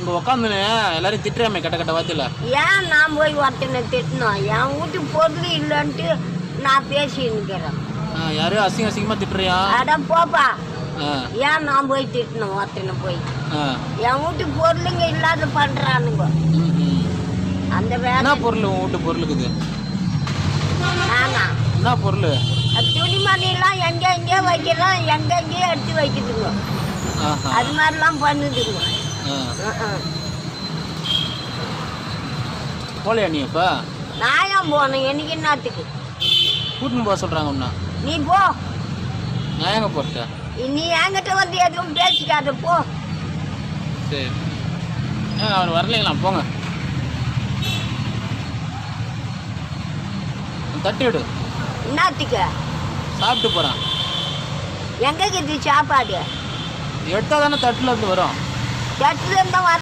இங்க உட்காந்துன்னு எல்லாரும் திட்டுறாமே கட்ட கட்ட வார்த்தையில. ஏன் நான் போய் ஒருத்தனை திட்டணும்? என் வீட்டு பொருள் இல்லைன்ட்டு நான் பேசின்னுக்கிறேன். யாரு அசிங்க அசிங்கமா திட்டுறியா? அட போப்பா. ஏன் நான் போய் திட்டணும் ஒருத்தனை போய்? என் வீட்டு பொருளுங்க இல்லாத பண்றானுங்க. அந்த வேலை என்ன பொருள் உன் வீட்டு பொருளுக்குது? நானா என்ன பொருள்? துணிமணி எல்லாம் எங்க எங்கே வைக்கிறோம், எங்க எங்கேயோ எடுத்து வைக்குதுங்க. அது மாதிரிலாம் பண்ணுதுங்க. போலையா நீ இப்ப? நான் ஏன் போனேன்? எனக்கு என்னத்துக்கு கூட்டின்னு போக சொல்றாங்க உன்ன. நீ போ. நான் எங்க போட்டேன்? நீ என்கிட்ட வந்து எதுவும் பேசிக்காத போ. சரி அவர் வரலைங்களா? போங்க. தட்டி விடு. என்னத்துக்கு? சாப்பிட்டு போறான். எங்க இருக்குது சாப்பாடு? எடுத்தா தானே தட்டுல இருந்து வரும். தட்டுல இருந்தா